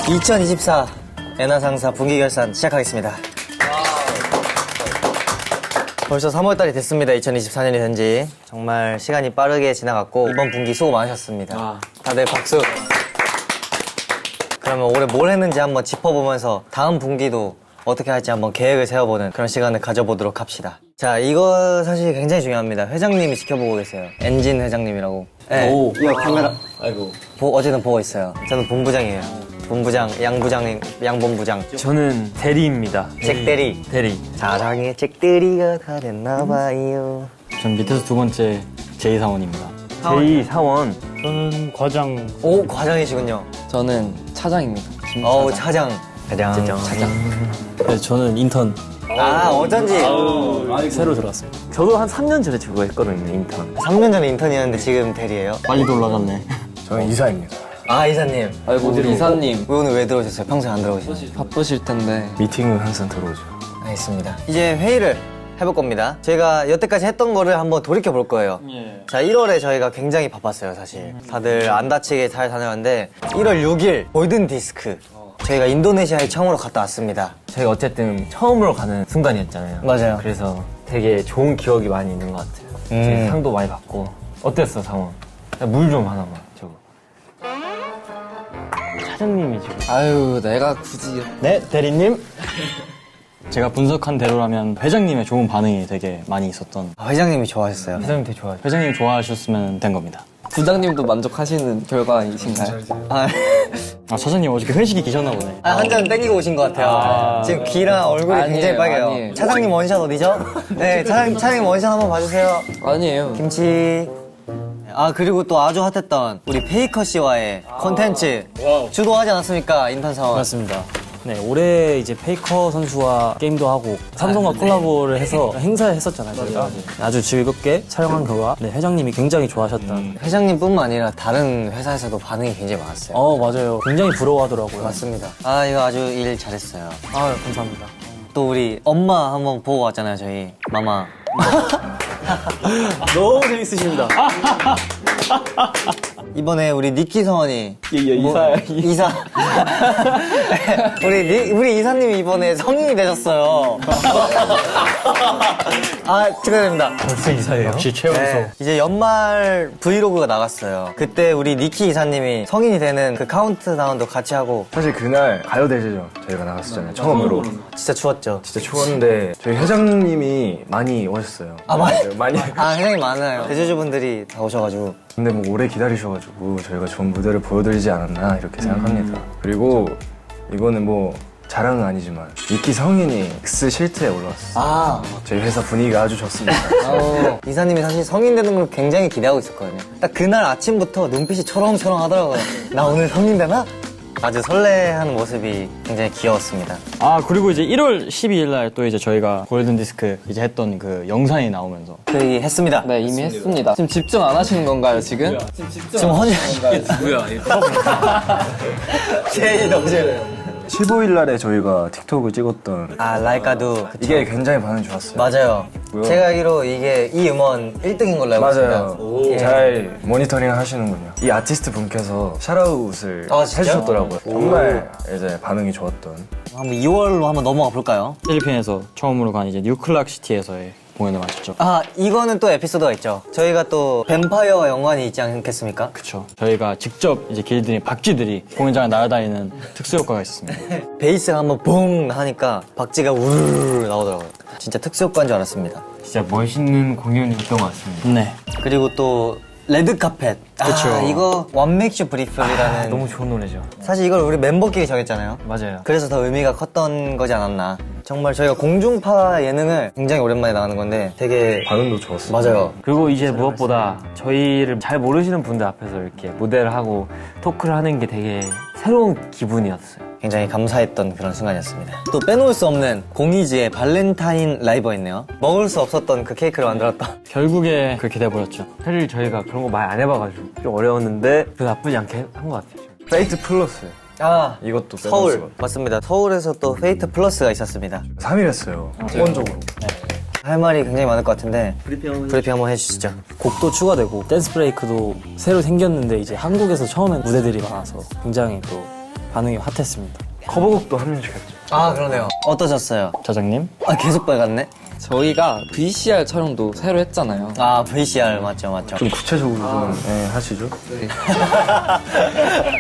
(2024) 엔하상사 분기결산 시작하겠습니다. 벌써 3월달이 됐습니다. 2024년이 된지 정말 시간이 빠르게 지나갔고 이번 분기 수고 많으셨습니다. 다들 박수. 그러면 올해 뭘 했는지 한번 짚어보면서 다음 분기도 어떻게 할지 한번 계획을 세워보는 그런 시간을 가져보도록 합시다. 자, 이거 사실 굉장히 중요합니다. 회장님이 지켜보고 계세요. 엔진 회장님이라고. 네. 오, 이거 카메라. 아이고. 어제는 보고 있어요. 저는 본부장이에요. 본부장, 양본부장. 저는 대리입니다. 잭대리. 대리. 사랑의 잭대리가 다 됐나봐요. 전 밑에서 두 번째 제2사원입니다. 제2사원. 저는 과장. 오, 과장이시군요. 저는 차장입니다. 어우, 차장. 차장. 네, 저는 인턴. 아, 어쩐지. 새로 들어왔어요. 저도 한 3년 전에 저거 했거든요, 인턴. 3년 전에 인턴이었는데 지금 대리예요? 빨리도 올라갔네. 저는 이사입니다. 아, 이사님. 아이고, 우리 이사님. 왜 오늘 왜 들어오셨어요? 평소에 안 들어오시나요? 바쁘실 텐데. 미팅은 항상 들어오죠. 알겠습니다. 이제 회의를 해볼 겁니다. 저희가 여태까지 했던 거를 한번 돌이켜 볼 거예요. 자, 1월에 저희가 굉장히 바빴어요, 사실. 다들 안 다치게 잘 다녀왔는데 1월 6일 골든 디스크. 저희가 인도네시아에 처음으로 갔다 왔습니다. 저희가 어쨌든 처음으로 가는 순간이었잖아요. 맞아요. 그래서 되게 좋은 기억이 많이 있는 것 같아요. 이제 상도 많이 받고. 어땠어, 상원? 물 좀 하나만, 저거. 사장님이 지금. 아유, 내가 굳이. 네, 대리님. 제가 분석한 대로라면 회장님의 좋은 반응이 되게 많이 있었던. 회장님이 좋아하셨어요. 회장님 되게 좋아요. 회장님 좋아하셨으면 된 겁니다. 부장님도 만족하시는 결과이신가요? 아, 사장님 어저께 회식이 계셨나 보네. 한 잔 땡기고 오신 것 같아요. 지금 귀랑 얼굴이 아니에요, 굉장히 빨개요. 아니에요. 차장님 원샷 어디죠? 네, 차장님 원샷 한번 봐주세요. 아니에요. 김치. 아, 그리고 또 아주 핫했던 우리 페이커 씨와의 콘텐츠 주도하지 않았습니까? 인턴 사원. 맞습니다. 네, 올해 이제 페이커 선수와 게임도 하고 삼성과 콜라보를 해서 행사를 했었잖아요. 저희가 아주 즐겁게 촬영한 결과 회장님이 굉장히 좋아하셨던. 회장님뿐만 아니라 다른 회사에서도 반응이 굉장히 많았어요. 맞아요. 굉장히 부러워하더라고요. 맞습니다. 아, 이거 아주 일 잘했어요. 아, 감사합니다. 또 우리 엄마 한번 보고 왔잖아요, 저희. 마마. 너무 재밌으십니다. 이번에 우리 니키 서원이 이사야. 이사. 우리 이사님이 이번에 성인이 되셨어요. 아, 축하드립니다. 벌써 이사예요? 역시 최연소. 네, 이제 연말 브이로그가 나갔어요. 그때 우리 니키 이사님이 성인이 되는 그 카운트다운도 같이 하고. 사실 그날 가요대제전 저희가 나갔었잖아요. 처음으로. 진짜 추웠죠. 진짜 추웠는데 저희 회장님이 많이 오셨어요. 아, 많이. 아, 굉장히 많아요. 대주주분들이 다 오셔가지고. 근데 뭐 오래 기다리셔가지고 저희가 좋은 무대를 보여드리지 않았나 이렇게 생각합니다. 그리고 이거는 뭐 자랑은 아니지만 니키 성인이 X 실트에 올라왔어요. 아, 저희 회사 분위기가 아주 좋습니다. 이사님이 사실 성인 되는 걸 굉장히 기대하고 있었거든요. 딱 그날 아침부터 눈빛이 초롱초롱 하더라고요. 나 오늘 성인 되나? 아주 설레하는 모습이 굉장히 귀여웠습니다. 그리고 이제 1월 12일 날 또 이제 저희가 골든디스크 이제 했던 그 영상이 나오면서 저희 했습니다. 네, 이미 했습니다. 지금 집중 안 하시는 건가요, 지금? 지금 혼자. 뭐야, 이거. 제일 너무 싫어요. 15일 날에 저희가 틱톡을 찍었던 라이카도. 이게 굉장히 반응이 좋았어요. 맞아요. 제가 알기로 이게 이 음원 1등인 걸로 알고 있습니다. 맞아요. 잘 모니터링 하시는군요. 이 아티스트 분께서 샤라웃을 해주셨더라고요. 정말 이제 반응이 좋았던. 한번 2월로 한번 넘어가 볼까요? 필리핀에서 처음으로 간 이제 뉴클락시티에서의 공연을 마쳤죠. 이거는 또 에피소드가 있죠. 저희가 또 뱀파이어와 연관이 있지 않겠습니까? 그쵸. 저희가 직접 이제 길들이 박쥐들이 공연장을 날아다니는 특수 효과가 있었습니다. 베이스가 한번 붕 하니까 박쥐가 우르르 나오더라고요. 진짜 특수 효과인 줄 알았습니다. 진짜 멋있는 공연이었던 것 같습니다. 네. 그리고 또 레드카펫. 그쵸. 이거 What Makes You Breath이라는. 너무 좋은 노래죠. 사실 이걸 우리 멤버끼리 정했잖아요. 맞아요. 그래서 더 의미가 컸던 거지 않았나. 정말 저희가 공중파 예능을 굉장히 오랜만에 나가는 건데 되게 반응도 좋았어요. 맞아요. 그리고 이제 무엇보다 저희를 잘 모르시는 분들 앞에서 이렇게 무대를 하고 토크를 하는 게 되게 새로운 기분이었어요. 굉장히 감사했던 그런 순간이었습니다. 또 빼놓을 수 없는 공이즈의 발렌타인 라이브가 있네요. 먹을 수 없었던 그 케이크를 만들었다. 결국에 그렇게 돼버렸죠. 사실 저희가 그런 거 많이 안 해봐가지고 좀 어려웠는데 그 나쁘지 않게 한 것 같아요. 페이트 플러스 아, 이것도 빼놓을 수가 서울 없어요. 맞습니다. 서울에서 또 페이트 플러스가 있었습니다. 3일 했어요. 기본적으로. 할 말이 굉장히 많을 것 같은데 브리핑 한번 해주시죠. 곡도 추가되고 댄스 브레이크도 새로 생겼는데 이제 한국에서 처음엔 무대들이 많아서 굉장히 또 반응이 핫했습니다. 커버곡도 한 명씩 했죠. 아 그러네요. 어떠셨어요? 저장님? 아 계속 빨갛네. 저희가 VCR 촬영도 새로 했잖아요. 아 VCR 맞죠. 좀 구체적으로 좀 하시죠.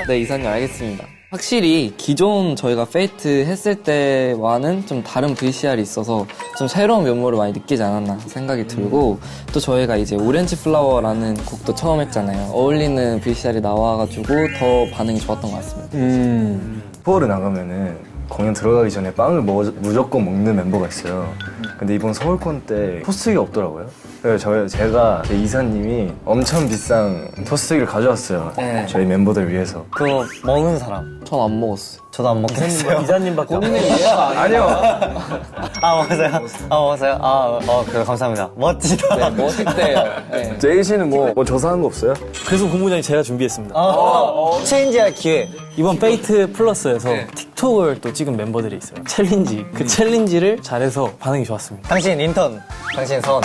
네, 이사님 알겠습니다. 확실히 기존 저희가 페이트 했을 때와는 좀 다른 VCR이 있어서 좀 새로운 면모를 많이 느끼지 않았나 생각이 들고 또 저희가 이제 오렌지 플라워라는 곡도 처음 했잖아요. 어울리는 VCR이 나와가지고 더 반응이 좋았던 것 같습니다. 투어를 나가면은 공연 들어가기 전에 빵을 무조건 먹는 멤버가 있어요. 근데 이번 서울콘 때 토스트기가 없더라고요. 그래서 제가 제 이사님이 엄청 비싼 토스트기를 가져왔어요. 네. 저희 멤버들 위해서. 그거 먹는 사람. 전 안 먹었어요. 저도 안 먹겠어요. 이사님밖에 안 본인을 위해서 아니요. 아 먹었어요? 아 먹었어요? 그래 감사합니다. 멋지다. 네, 멋있대요. 네. 제이 씨는 뭐 조사한 거 없어요? 그래서 공부장이 제가 준비했습니다. 체인지할 기회. 이번 페이트 플러스에서 틱톡을 또 찍은 멤버들이 있어요. 챌린지. 그 챌린지를 잘해서 반응이 좋았습니다. 당신 인턴, 당신 선.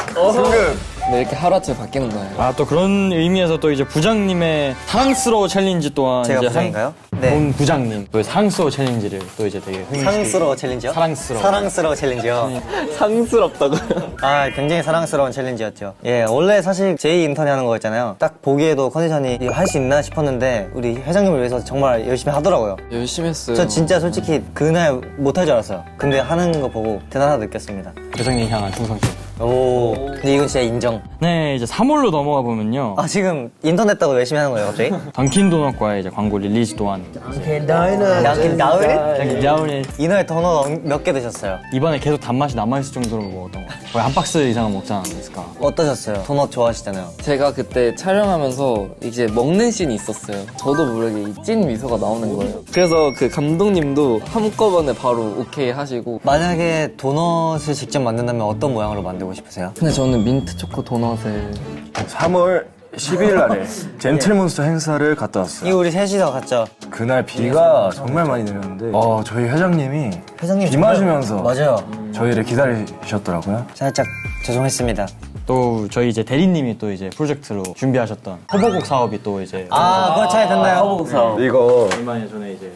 네, 이렇게 하루아침에 바뀌는 거예요. 아, 또 그런 의미에서 또 이제 부장님의 사랑스러워 챌린지 또한 제가 이제 부장인가요? 네. 본 부장님 또 사랑스러워 챌린지를 또 이제 되게 흥미있게 사랑스러워 챌린지요? 사랑스러워 챌린지요? 상스럽다고요? 아 굉장히 사랑스러운 챌린지였죠. 예 원래 사실 제이 인턴이 하는 거였잖아요. 딱 보기에도 컨디션이 할 수 있나 싶었는데 우리 회장님을 위해서 정말 열심히 하더라고요. 열심히 했어요. 저 진짜 솔직히 그날 못할 줄 알았어요. 근데 하는 거 보고 대단하다 느꼈습니다. 부장님 향한 충성심. 오 근데 이건 진짜 인정. 네, 이제 3월로 넘어가 보면요. 아 지금 인턴 했다고 열심히 하는 거예요 갑자기? 던킨 도넛과의 이제 광고 릴리즈 또한 ದಂ킨 나우리? 던킨 다운에 이날 도넛 몇 개 드셨어요? 입안에 계속 단맛이 남아있을 정도로 먹었던 것 같아요. 거의 한 박스 이상은 먹지 않았을까. 어떠셨어요? 도넛 좋아하시잖아요. 제가 그때 촬영하면서 이제 먹는 씬이 있었어요. 저도 모르게 이 찐 미소가 나오는 거예요. 그래서 그 감독님도 한꺼번에 바로 오케이 하시고. 만약에 도넛을 직접 만든다면 어떤 모양으로 만들고 싶으세요? 근데 저는 민트 초코 도넛을 3월 10일 날에 젠틀몬스터 행사를 갔다 왔어요. 이거 우리 셋이서 갔죠? 그날 비가 정말 많이 내렸는데 저희 회장님이 회장님 비 정말- 맞으면서 맞아요. 저희를 기다리셨더라고요. 살짝 죄송했습니다. 또 저희 이제 대리님이 또 이제 프로젝트로 준비하셨던 허버곡 사업이 또 이제 아 그거 잘 됐나요? 이거 얼마 전에 이제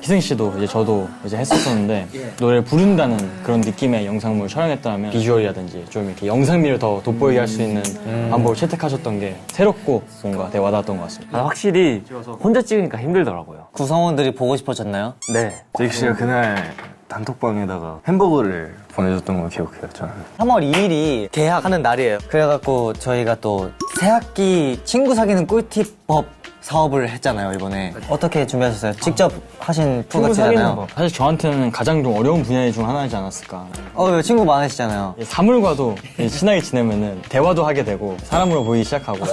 희승 씨도 이제 저도 이제 했었었는데 노래를 부른다는 그런 느낌의 영상물 촬영했다면 비주얼이라든지 좀 이렇게 영상미를 더 돋보이게 할 수 있는 방법을 채택하셨던 게 새롭고 뭔가 되게 와닿았던 것 같습니다. 확실히 혼자 찍으니까 힘들더라고요. 구성원들이 보고 싶어졌나요? 네. 제이크 씨가 그날 단톡방에다가 햄버거를 보내줬던 걸 기억해요, 저는. 3월 2일이 개학하는 날이에요. 그래갖고 저희가 또 새학기 친구 사귀는 꿀팁법 사업을 했잖아요, 이번에. 어떻게 준비하셨어요? 직접 하신 프로 같지잖아요. 사실 저한테는 가장 좀 어려운 분야 중 하나이지 않았을까. 왜 친구 많으시잖아요. 사물과도 친하게 지내면은 대화도 하게 되고 사람으로 보이기 시작하고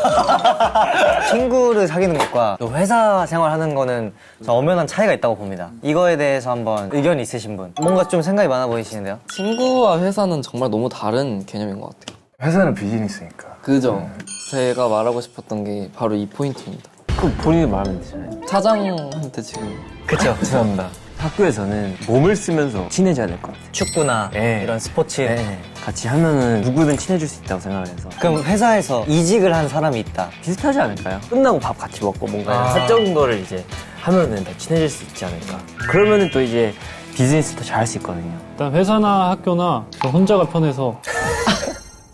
친구를 사귀는 것과 또 회사 생활하는 거는 저 엄연한 차이가 있다고 봅니다. 이거에 대해서 한번 의견이 있으신 분. 뭔가 좀 생각이 많아 보이시는데요? 친구와 회사는 정말 너무 다른 개념인 것 같아요. 회사는 비즈니스니까. 그죠? 제가 말하고 싶었던 게 바로 이 포인트입니다. 그 본인이 말하면 되잖아요. 차장한테 지금 그쵸. 죄송합니다. 학교에서는 몸을 쓰면서 친해져야 될 것 같아요. 축구나 네. 이런 스포츠. 네. 같이 하면은 누구든 친해질 수 있다고 생각을 해서 그럼 회사에서 이직을 한 사람이 있다. 비슷하지 않을까요? 끝나고 밥 같이 먹고 뭔가 사적인 거를 이제 하면은 더 친해질 수 있지 않을까. 그러면은 또 이제 비즈니스도 잘 할 수 있거든요. 일단 회사나 학교나 저 혼자가 편해서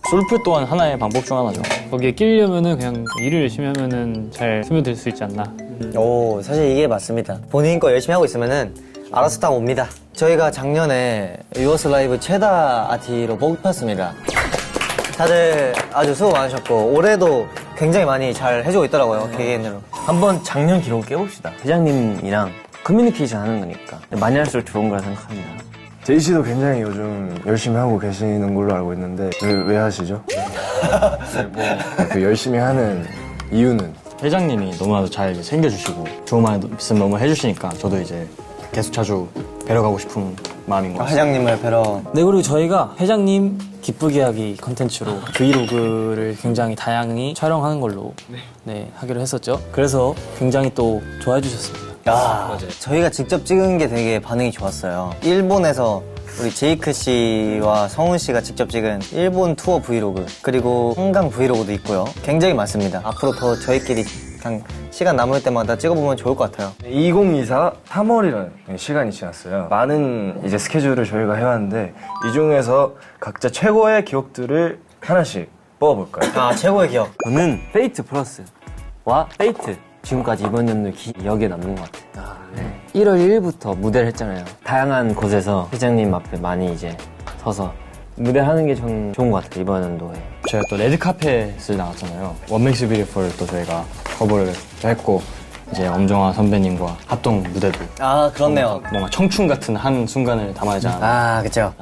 솔프 또한 하나의 방법 중 하나죠. 거기에 끼려면은 그냥 일을 열심히 하면은 잘 스며들 수 있지 않나. 오, 사실 이게 맞습니다. 본인 거 열심히 하고 있으면은 알아서 딱 옵니다. 저희가 작년에 유어스 라이브 최다 아티로 뽑혔습니다. 다들 아주 수고 많으셨고 올해도 굉장히 많이 잘 해주고 있더라고요, 개개인으로. 한번 작년 기록을 깨봅시다. 회장님이랑 커뮤니케이션 하는 거니까 많이 할수록 좋은 거라 생각합니다. 제이 씨도 굉장히 요즘 열심히 하고 계시는 걸로 알고 있는데 왜 하시죠? 그 열심히 하는 이유는? 회장님이 너무나도 잘 이제 챙겨주시고 좋은 말씀 너무 해주시니까 저도 이제 계속 자주 뵈러 가고 싶은 마음인 것 같아요. 회장님을 뵈러. 네, 그리고 저희가 회장님 기쁘게 하기 컨텐츠로 브이로그를 굉장히 다양히 촬영하는 걸로 네, 하기로 했었죠. 그래서 굉장히 또 좋아해 주셨습니다. 야, 저희가 직접 찍은 게 되게 반응이 좋았어요. 일본에서 우리 제이크 씨와 성훈 씨가 직접 찍은 일본 투어 브이로그, 그리고 한강 브이로그도 있고요. 굉장히 많습니다. 앞으로 더 저희끼리 그냥 시간 남을 때마다 찍어보면 좋을 것 같아요. 2024 3월이라는 시간이 지났어요. 많은 이제 스케줄을 저희가 해왔는데 이 중에서 각자 최고의 기억들을 하나씩 뽑아볼까요? 아, 최고의 기억. 저는 페이트 플러스와 페이트 지금까지 이번 연도 기억에 남는 것 같아요. 네. 1월 1일부터 무대를 했잖아요. 다양한 곳에서 회장님 앞에 많이 이제 서서 무대를 하는 게 전 좋은 것 같아요, 이번 연도에. 저희가 또 레드카펫을 나갔잖아요. 원맥스 뷰티풀을 또 저희가 커버를 했고 이제 엄정화 선배님과 합동 무대도 아, 그렇네요. 뭔가 청춘 같은 한 순간을 담아야지 않았나. 아, 그쵸.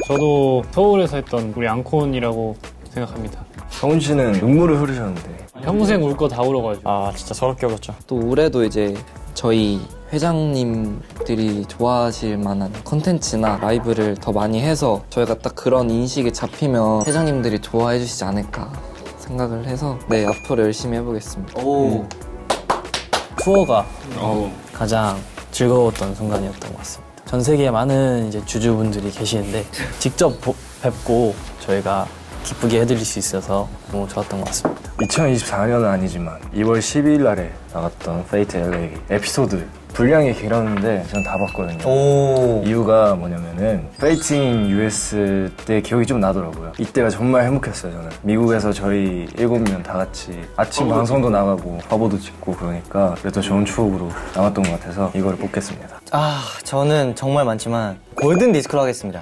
저도 서울에서 했던 우리 앙콘이라고 생각합니다. 성훈 씨는 눈물을 흐르셨는데 평생 울 거 다 울어가지고. 아 진짜 서럽게 울었죠. 또 올해도 이제 저희 회장님들이 좋아하실 만한 컨텐츠나 라이브를 더 많이 해서 저희가 딱 그런 인식에 잡히면 회장님들이 좋아해 주시지 않을까 생각을 해서 네, 앞으로 열심히 해보겠습니다. 오. 투어가 가장 즐거웠던 순간이었던 것 같습니다. 전 세계에 많은 이제 주주분들이 계시는데 직접 뵙고 저희가 기쁘게 해드릴 수 있어서 너무 좋았던 것 같습니다. 2024년은 아니지만 2월 12일 날에 나갔던 페이트 LA 에피소드 분량이 길었는데 전 다 봤거든요. 오. 이유가 뭐냐면은 페이팅 US 때 기억이 좀 나더라고요. 이때가 정말 행복했어요. 저는 미국에서 저희 7명 다 같이 아침 방송도 나가고 화보도 찍고 그러니까 그래도 좋은 추억으로 남았던 것 같아서 이걸 뽑겠습니다. 아, 저는 정말 많지만 골든 디스크로 하겠습니다.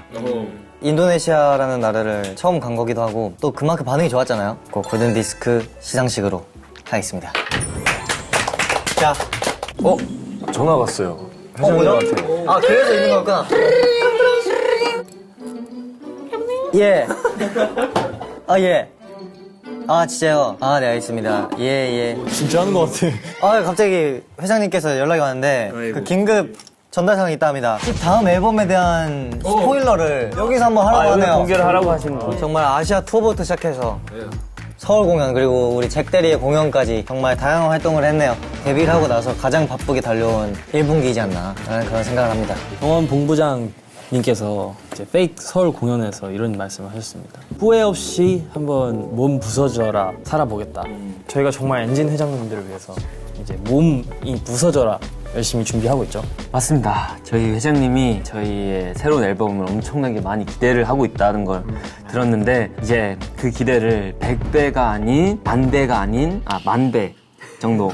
인도네시아라는 나라를 처음 간 거기도 하고 또 그만큼 반응이 좋았잖아요. 그 골든 디스크 시상식으로 하겠습니다. 자, 전화 왔어요. 뭐죠? 회장님한테. 아, 그래서 있는 거구나. 예. 아, 예. 아, 진짜요? 아, 네, 알겠습니다. 예, 예. 진짜 하는 것 같아. 아, 갑자기 회장님께서 연락이 왔는데 그 긴급 전달 사항이 있다 합니다. 다음 앨범에 대한 스포일러를 여기서 한번 하라고 하네요. 공개를 하라고 하시는 거. 정말 아시아 투어부터 시작해서 서울 공연 그리고 우리 잭 대리의 공연까지 정말 다양한 활동을 했네요. 데뷔를 하고 나서 가장 바쁘게 달려온 1분기이지 않나 라는 그런 생각을 합니다. 정원 본부장님께서 이제 페이크 서울 공연에서 이런 말씀을 하셨습니다. 후회 없이 한번 몸 부서져라 살아보겠다. 저희가 정말 엔진 회장님들을 위해서 이제 몸이 부서져라 열심히 준비하고 있죠. 맞습니다. 저희 회장님이 저희의 새로운 앨범을 엄청나게 많이 기대를 하고 있다는 걸 들었는데 이제 그 기대를 100배가 아닌 만배가 아닌 만배 정도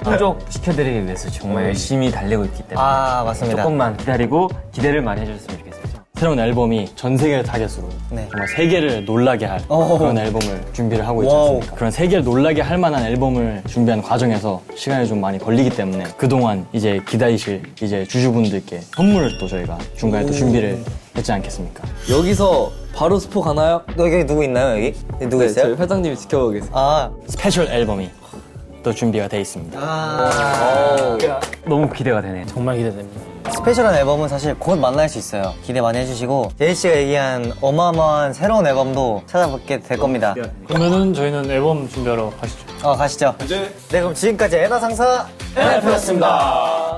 충족시켜드리기 위해서 정말 열심히 달리고 있기 때문에 아, 맞습니다. 조금만 기다리고 기대를 많이 해주셨으면 좋겠습니다. 새로운 앨범이 전 세계를 타겟으로 네. 정말 세계를 놀라게 할 오. 그런 앨범을 준비를 하고 있지 와우. 않습니까? 그런 세계를 놀라게 할 만한 앨범을 준비하는 과정에서 시간이 좀 많이 걸리기 때문에 그동안 이제 기다리실 이제 주주분들께 선물을 또 저희가 중간에 또 준비를 했지 않겠습니까? 여기서 바로 스포 가나요? 여기 누구 있나요, 여기? 누구 네, 저희 있어요? 회장님이 지켜보고 계세요. 아, 스페셜 앨범이 또 준비가 돼 있습니다. 너무 기대가 되네요. 정말 기대됩니다. 스페셜한 앨범은 사실 곧 만날 수 있어요. 기대 많이 해주시고 제이 씨가 얘기한 어마어마한 새로운 앨범도 찾아뵙게 될 겁니다. 그러면은 저희는 앨범 준비하러 가시죠. 가시죠. 네, 그럼 지금까지 에나 상사 네, 그렇습니다.